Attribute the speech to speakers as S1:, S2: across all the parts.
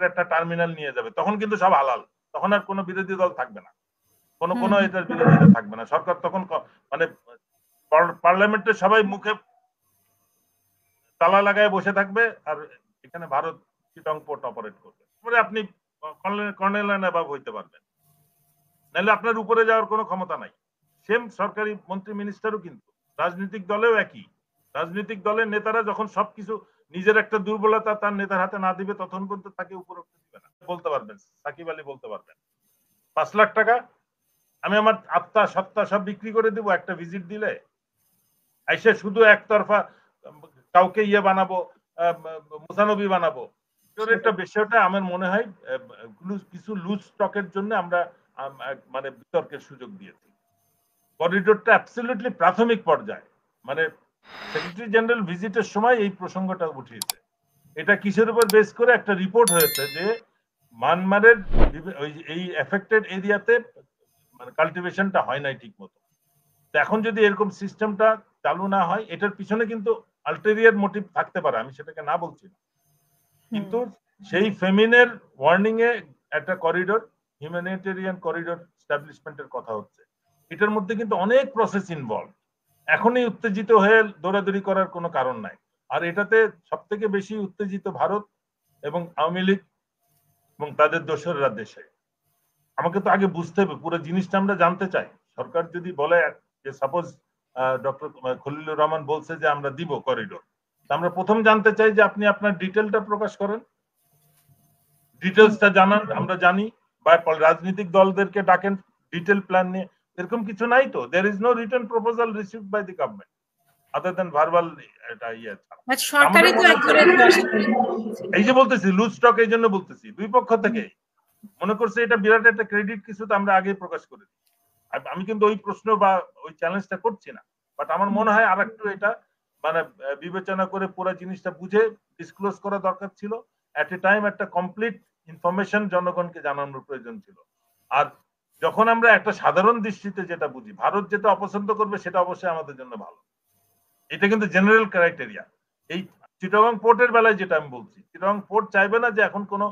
S1: একটা টার্মিনাল নিয়ে যাবে, তখন কিন্তু সব হালাল, তখন আর কোনো বিরোধী দল থাকবে না, কোনো এটার বিরোধিতা থাকবে না। সরকার তখন মানে পার্লামেন্টের সবাই মুখে তালা লাগায় বসে থাকবে, আর এখানে ভারত চিটং পোর্ট অপারেট করবে। পরে আপনি কর্নেল নাবাব হইতে পারবেন, নাহলে আপনার উপরে যাওয়ার কোনো ক্ষমতা নাই। সেম সরকারি মন্ত্রী মিনিস্টারও কিন্তু রাজনৈতিক দলেও একই। রাজনৈতিক দলের নেতারা যখন সবকিছু নিজের একটা দুর্বলতা তার নেতার হাতে না দিবে, তখন পর্যন্ত তাকে উপরে উঠতে দিবে না। বলতে পারবেন, সাকিব আলী বলতে পারবেন 5 লাখ টাকা আমি আমার আত্মা সত্তা সব বিক্রি করে দিব একটা ভিজিট দিলে, এসে শুধু একতরফা কাউকে বানাবো, মুসানবী বানাবো। একটা বিষয়টা আমার মনে হয় কিছু লুজ স্টকের জন্য আমরা মানে বিতর্কের সুযোগ দিয়েছি। করিডোরটা অ্যাবসলিউটলি প্রাথমিক পর্যায়ে, মানে সেক্রেটারি জেনারেল ভিজিটের সময় এই প্রসঙ্গটা উঠিয়েছে। এটা কিসের উপর বেস করে একটা রিপোর্ট হয়েছে যে মায়ানমারের এই এফেক্টেড এরিয়াতে মানে কাল্টিভেশনটা হয় নাই ঠিক মতো। এখন যদি এরকম সিস্টেমটা চালু না হয়, এটার পিছনে কিন্তু আলটেরিয়ার মোটিভ থাকতে পারে, আমি সেটাকে না বলছি না, কিন্তু সেই ফেমিনের ওয়ার্নিং এ একটা করিডোর, হিউম্যানিটেরিয়ান করিডোর এস্টাবলিশমেন্টের কথা হচ্ছে। এটার মধ্যে কিন্তু অনেক প্রসেস ইনভলভ। এখনই উত্তেজিত হয়ে দৌড়াদৌড়ি করার কোনো কারণ নাই। আর এটাতে সব থেকে বেশি উত্তেজিত ভারত এবং আওয়ামী লীগ এবং তাদের দোসররা দেশে। আমাকে তো আগে বুঝতে হবে পুরো জিনিসটা, আমরা জানতে চাই। সরকার যদি বলে যে সাপোজ ডক্টর খলিলুর রহমান বলছে যে আমরা দিব করিডোর, আমরা প্রথম জানতে চাই যে আপনি আপনার ডিটেলটা প্রকাশ করেন, ডিটেলসটা জানান, আমরা জানি। বা রাজনৈতিক দলদেরকে ডাকেন ডিটেল প্ল্যান নিয়ে, এরকম কিছু নাই তো। There is no return proposal received by the government other than verbal. এটা
S2: সরকারি তো এক ধরনের
S1: এই যে বলতেছি লুজ স্টক, এই জন্য বলতেছি দুই পক্ষ থেকে মনে করছে এটা বিরাট একটা ক্রেডিট কিছু, তো আমরা আগে প্রকাশ করে দিই। আমি কিন্তু ওই প্রশ্ন বা ওই চ্যালেঞ্জটা করছি না, বাট আমার মনে হয় আর একটু এটা মানে বিবেচনা করে পুরো জিনিসটা বুঝে ডিসক্লোজ করা দরকার ছিল। এট এ টাইম একটা কমপ্লিট ইনফরমেশন জনগণকে জানানোর প্রয়োজন ছিল। আর যখন আমরা একটা সাধারণ দৃষ্টিতে যেটা বুঝি, ভারত যেটা অপছন্দ করবে সেটা অবশ্যই আমাদের জন্য ভালো, এটা কিন্তু জেনারেল ক্রাইটেরিয়া। এই চিটাগং পোর্টের বেলায় যেটা আমি বলছি, চিটাগং পোর্ট চাইবে না যে এখন কোনো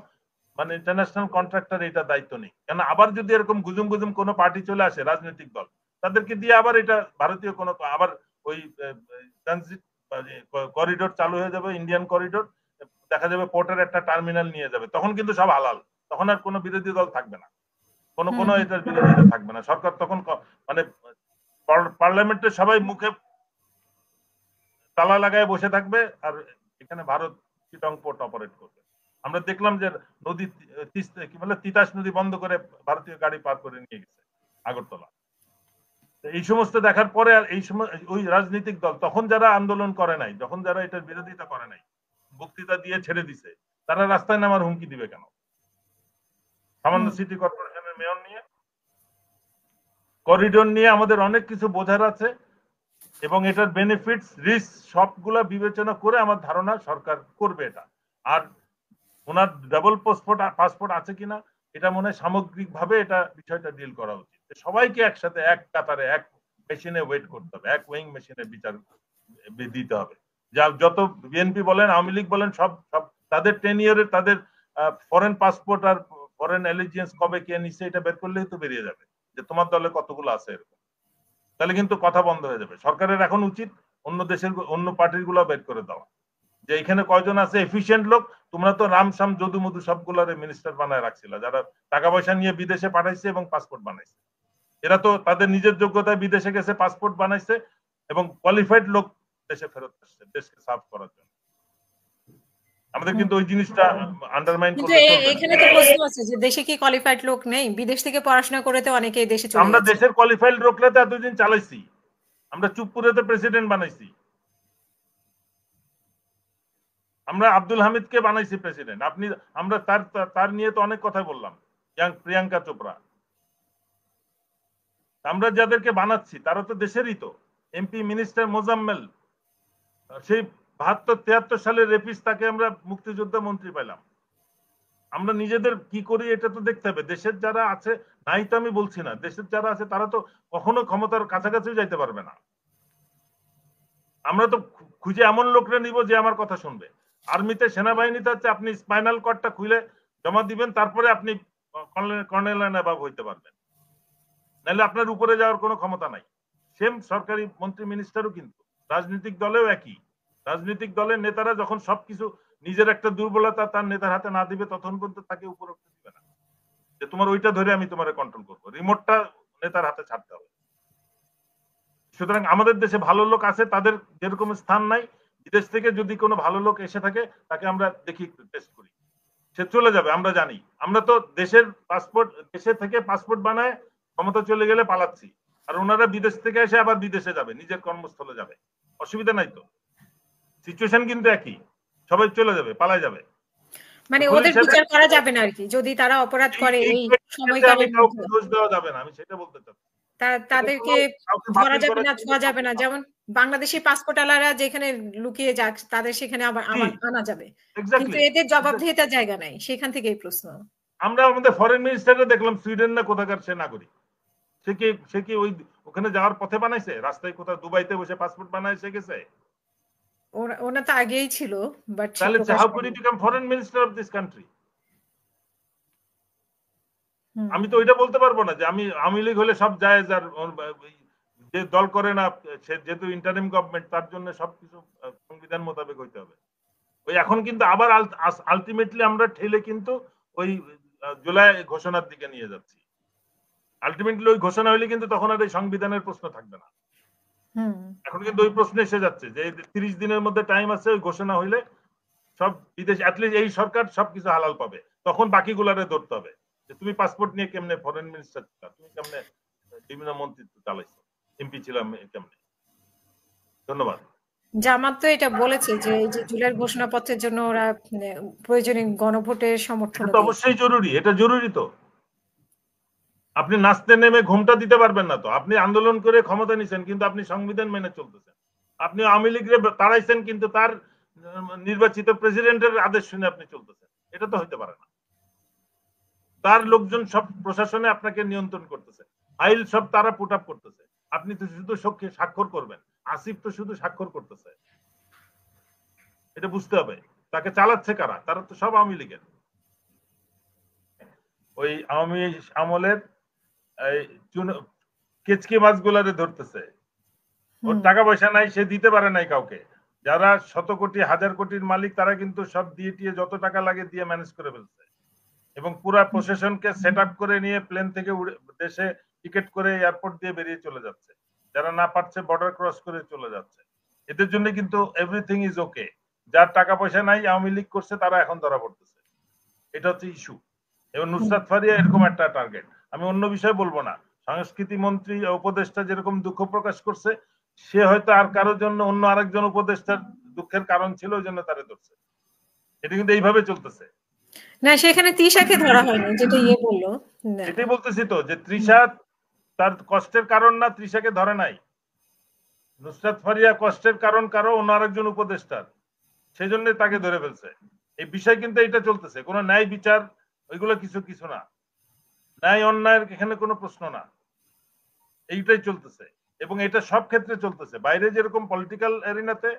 S1: মানে ইন্টারন্যাশনাল কন্ট্রাক্টর এটা দায়িত্ব নেই, কেন আবার যদি এরকম গুজুম গুজুম কোনো পার্টি চলে আসে রাজনৈতিক দল, তাদেরকে দিয়ে আবার এটা ভারতীয় কোনো আবার ওই ট্রানজিট করিডোর চালু হয়ে যাবে, ইন্ডিয়ান করিডোর, দেখা যাবে পোর্টের একটা টার্মিনাল নিয়ে যাবে, তখন কিন্তু সব হালাল, তখন আর কোনো বিরোধী দল থাকবে না, কোনো এটার বিরোধিতা থাকবে না। সরকার তখন মানে পার্লামেন্টের সবাই মুখে তালা লাগায় বসে থাকবে, আর এখানে ভারত চিটং পোর্ট অপারেট করবে। আমরা দেখলাম যে নদী কি বলে তিতাস নদী বন্ধ করে ভারতীয় গাড়ি পার করে নিয়ে গেছে আগরতলা। এই সমস্ত দেখার পরে আর এই সময় ওই রাজনৈতিক দল তখন যারা আন্দোলন করে নাই, যখন যারা এটার বিরোধিতা করে নাই, বক্তৃতা দিয়ে ছেড়ে দিছে, তারা রাস্তায় নামার হুমকি দিবে কেন? সামান্য সিটি কর্পোরেশনের মেয়র নিয়ে, করিডোর নিয়ে আমাদের অনেক কিছু বোঝার আছে, এবং এটার বেনিফিটস রিস্ক সবগুলা বিবেচনা করে আমার ধারণা সরকার করবে এটা। আর ওনার ডাবল পাসপোর্ট আছে কিনা এটা মনে হয় সামগ্রিকভাবে এটা বিষয়টা ডিল করা উচিত। সবাইকে একসাথে এক কাতারে এক মেশিনে ওয়েট করতে হবে, এক ওয়িং মেশিনে বিচার দিতে হবে। যা যত বিএনপি বলেন আওয়ামী লীগ বলেন সব তাদের 10 ইয়ারের তাদের ফরেন পাসপোর্ট আর ফরেন অ্যালিজিয়েন্স কবে কে নিচ্ছে এটা বের করলেই তো বেরিয়ে যাবে যে তোমার দলে কতগুলো আছে এরকম। তাহলে কিন্তু কথা বন্ধ হয়ে যাবে। সরকারের এখন উচিত অন্য দেশের অন্য পার্টির গুলো বের করে দেওয়া, যে এখানে কয়জন আছে এফিশিয়েন্ট লোক, তোমরা তো রামসাম যদু মধু সবগুলোরে মিনিস্টার বানায় রাখছিল, যারা টাকা পয়সা নিয়ে বিদেশে পাঠাইছে এবং পাসপোর্ট বানাইছে। এরা তো তাদের নিজের যোগ্যতায় বিদেশে গেছে, পাসপোর্ট বানাইছে এবং কোয়ালিফাইড লোক দেশে ফেরত আসছে দেশকে সার্ভ করার জন্য। আমাদের কিন্তু ওই জিনিসটা আন্ডারমাইন করলে চলবে না।
S2: এখানে তো প্রশ্ন আছে যে দেশে কি কোয়ালিফাইড লোক নেই? বিদেশ থেকে পড়াশোনা করে তো অনেকেই দেশে চলে গেছে।
S1: আমরা দেশের কোয়ালিফাইড লোকরা তো এতদিন চালাইছি, আমরা চুপপুরে তো প্রেসিডেন্ট বানাইছি, আমরা আব্দুল হামিদকে বানাইছি প্রেসিডেন্ট। আপনি আমরা তার নিয়ে তো অনেক কথা বললাম, প্রিয়াঙ্কা চোপড়া। আমরা যাদেরকে বানাচ্ছি তারা তো দেশেরই, তো এমপি মিনিস্টার মোজাম্মেল, সেই 72-73 সালের রেপিস্ট, তাকে আমরা মুক্তিযোদ্ধা মন্ত্রী পেলাম। আমরা নিজেদের কি করি এটা তো দেখতে হবে। দেশের যারা আছে, নাই তো আমি বলছি না, দেশের যারা আছে তারা তো কখনো ক্ষমতার কাছাকাছিও যাইতে পারবে না। আমরা তো খুঁজে এমন লোকরা নিব যে আমার কথা শুনবে। আর্মিতে সেনাবাহিনীতে হচ্ছে আপনি স্পাইনাল কর্ডটা খুলে জমা দিবেন, তারপরে আপনি কর্নেল অ্যান্ড অ্যাবাভ হইতে পারবেন, নাহলে আপনার উপরে যাওয়ার কোনো ক্ষমতা নাই। সেম সরকারি মন্ত্রী মিনিস্টারও কিন্তু রাজনৈতিক দলেও একই। রাজনৈতিক দলের নেতারা যখন সবকিছু নিজের একটা দুর্বলতা তার নেতার হাতে না দিবে, তখন পর্যন্ত তাকে উপরে উঠতে দিবে না, যে তোমার ওইটা ধরে আমি তোমার কন্ট্রোল করবো। রিমোটটা নেতার হাতে ছাড়তে হবে। সুতরাং আমাদের দেশে ভালো লোক আছে, তাদের যেরকম স্থান নাই, বিদেশ থেকে যদি কোনো ভালো লোক এসে থাকে তাকে আমরা দেখি, টেস্ট করি, সে চলে যাবে, আমরা জানি। আমরা তো দেশের পাসপোর্ট, দেশে থেকে পাসপোর্ট বানায় ক্ষমতা চলে গেলে পালাচ্ছি, আর ওনারা বিদেশ থেকে এসে আবার বিদেশে যাবে, নিজের কর্মস্থলে যাবে, অসুবিধা নাই তো। সিচুয়েশন কিন্তু একই, সবাই চলে যাবে, পালায় যাবে।
S2: মানে ওদের বিচার করা যাবে না আর কি, যদি তারা অপরাধ করে এই সময়কালের মধ্যে
S1: দোষ দেওয়া যাবে না, আমি সেটা বলতে চাচ্ছি।
S2: তাদেরকে ধরা যাবে না, ছোঁয়া যাবে না। যেমন বাংলাদেশি পাসপোর্ট আলারা যেখানে লুকিয়ে যাক, তাদের সেখানে আবার আনা যাবে, কিন্তু এদের জবাবদিহিতার জায়গা নাই। সেখান থেকেই প্রশ্ন।
S1: আমরা আমাদের ফরেন মিনিস্টাররা দেখলাম সুইডেন না কোথাকার সে নাগরিক, সে কি ওই ওখানে যাওয়ার পথে বানাইছে, রাস্তায় কোথাও দুবাইতে বসে পাসপোর্ট বানায় সে গেছে?
S2: ওনা তো আগেই ছিল, বাট
S1: তাহলে how could he become foreign minister of this country? আমি তো ওইটা বলতে পারবো না যে আমি আওয়ামী লীগ হলে সব জায়েজ, আর যে দল করে না সে যেহেতু ইন্টারিম গভর্নমেন্ট, তার জন্য সবকিছু সংবিধান মোতাবেক হইতে হবে। ওই এখন কিন্তু আবার আলটিমেটলি আমরা ঠেলে কিন্তু ওই জুলাই ঘোষণার দিকে নিয়ে যাচ্ছি। আলটিমেটলি ওই ঘোষণা হইলে কিন্তু তখন আর এই সংবিধানের প্রশ্ন থাকবে না। এখন কিন্তু ওই প্রশ্ন এসে যাচ্ছে যে 30 দিনের মধ্যে টাইম আছে, ওই ঘোষণা হইলে সব বিদেশ, অ্যাটলিস্ট এই সরকার সবকিছু হালাল পাবে, তখন বাকিগুলারে ধরতে হবে যে তুমি পাসপোর্ট নিয়ে কেমনে ফরেন মিনিস্টার ছিল, তুমি কেমনে বিভিন্ন মন্ত্রিত্ব চালাইছো, এমপি ছিলাম কেমনে। ধন্যবাদ।
S2: জামাত তো এটা বলেছে যে এই যে জুলাইয়ের ঘোষণাপত্রের জন্য ওরা প্রয়োজনীয় গণভোটের সমর্থন,
S1: এটা অবশ্যই জরুরি, এটা জরুরি। তো আপনি নাচতে নেমে ঘুমটা দিতে পারবেন না। তো আপনি আন্দোলন করে ক্ষমতা নিছেন, কিন্তু আপনি সংবিধান মেনে চলতেছেন। আপনি আওয়ামী লীগরে তাড়াইছেন, কিন্তু তার নির্বাচিত প্রেসিডেন্টের আদেশ শুনে আপনি চলতেছেন, এটা তো হইতে পারে না। তার লোকজন সব প্রশাসনে আপনাকে নিয়ন্ত্রণ করতেছে, ফাইল সব তারা পুট আপ করতেছে, আপনি তো শুধু স্বাক্ষর করবেন। আসিফ তো শুধু স্বাক্ষর করতেছে, এটা বুঝতে হবে। তাকে চালাচ্ছে কারা? তারা তো সব আওয়ামী লীগের, ওই আওয়ামী আমলের কেচকি মাছগুলারে ধরতেছে। ওর টাকা পয়সা নাই, সে দিতে পারে নাই কাউকে। যারা শত কোটি হাজার কোটির মালিক, তারা কিন্তু সব দিয়ে টিয়ে যত টাকা লাগে দিয়ে ম্যানেজ করে ফেলছে, এবং পুরা প্রশাসনকে সেট আপ করে নিয়ে প্লেন থেকে দেশে টিকিট করে এয়ারপোর্ট দিয়ে বেরিয়ে চলে যাচ্ছে। যারা না পারছে বর্ডার ক্রস করে চলে যাচ্ছে। এদের জন্য কিন্তু এভরিথিং ইজ ওকে। যার টাকা পয়সা নাই, আওয়ামী লীগ করছে, তারা এখন ধরা পড়তেছে। এটা হচ্ছে ইস্যু। এবং নুসরাত ফারিয়া এরকম একটা টার্গেট। আমি অন্য বিষয় বলবো না। সংস্কৃতি মন্ত্রী উপদেষ্টা যেরকম দুঃখ প্রকাশ করছে, সে হয়তো আর কারোর জন্য অন্য আরেকজন উপদেষ্টার দুঃখের কারণ ছিল, ওই জন্য তারা ধরছে। এটা কিন্তু এইভাবে চলতেছে
S2: না। সেখানে তৃষাকে ধরা হয়নি, যেটা বললো।
S1: এটাই বলতেছি তো, যে তৃষা তার কষ্টের কারণ না, তৃষাকে ধরে নাই। নুসরাত ফারিয়া কষ্টের কারণ কারো অন্য আরেকজন উপদেষ্টার, সেই জন্য তাকে ধরে ফেলছে। এই বিষয় কিন্তু এটা চলতেছে, কোনো ন্যায় বিচার ওইগুলো কিছু না, ন্যায় অন্যায়ের এখানে কোনো প্রশ্ন না, এইটাই চলতেছে। এবং এটা সব ক্ষেত্রে চলতেছে। বাইরে যেরকম পলিটিক্যাল এরিনাতে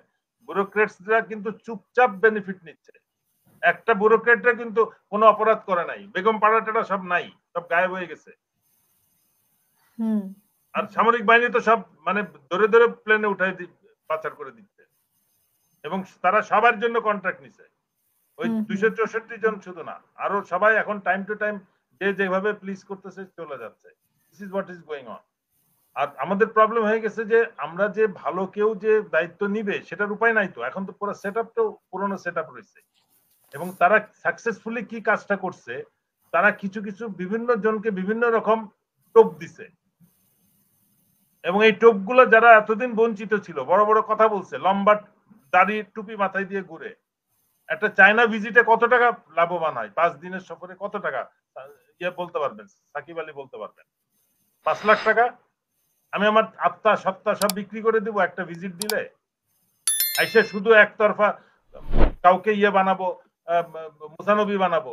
S1: ব্যুরোক্রেটসরা কিন্তু চুপচাপ বেনিফিট নিচ্ছে। একটা ব্যুরোক্রেটরা কিন্তু কোনো অপরাধ করে নাই, বেগম পাড়াটা সব নাই, সব গায়েব হয়ে গেছে। আর সামরিক বাহিনী তো সব মানে ধরে ধরে প্লেনে উঠাই পাচার করে দিচ্ছে, এবং তারা সবার জন্য কন্ট্রাক্ট নিছে। ওই 264 জন শুধু না, আরো সবাই এখন টাইম টু টাইম যে যেভাবে প্লিজ করতেছে চলে যাচ্ছে। This is what is going on. আর আমাদের প্রবলেম হয়ে গেছে যে আমরা যে ভালো কেউ যে দায়িত্ব নিবে সেটার উপায় নাই। তো এখন তো পুরো সেটআপটাও পুরনো সেটআপ রয়েছে, এবং তারা সাকসেসফুলি কি কাজটা করছে, তারা কিছু বিভিন্ন জনকে বিভিন্ন রকম টোপ দিছে, এবং এই টোপগুলো যারা এতদিন বঞ্চিত ছিল, বড় বড় কথা বলছে, লম্বা দাড়ি টুপি মাথায় দিয়ে ঘুরে, একটা চায়না ভিজিটে কত টাকা লাভবান হয়, 5 দিনের সফরে কত টাকা বলতে পারবেন? সাকিব আলী বলতে পারবেন? 5 লাখ টাকা। আমি আমার আত্মা সত্তা সব বিক্রি করে দেবো একটা ভিজিট দিলে? আইসে শুধু একতরফা কাউকে বানাবো, মুসানবী বানাবো,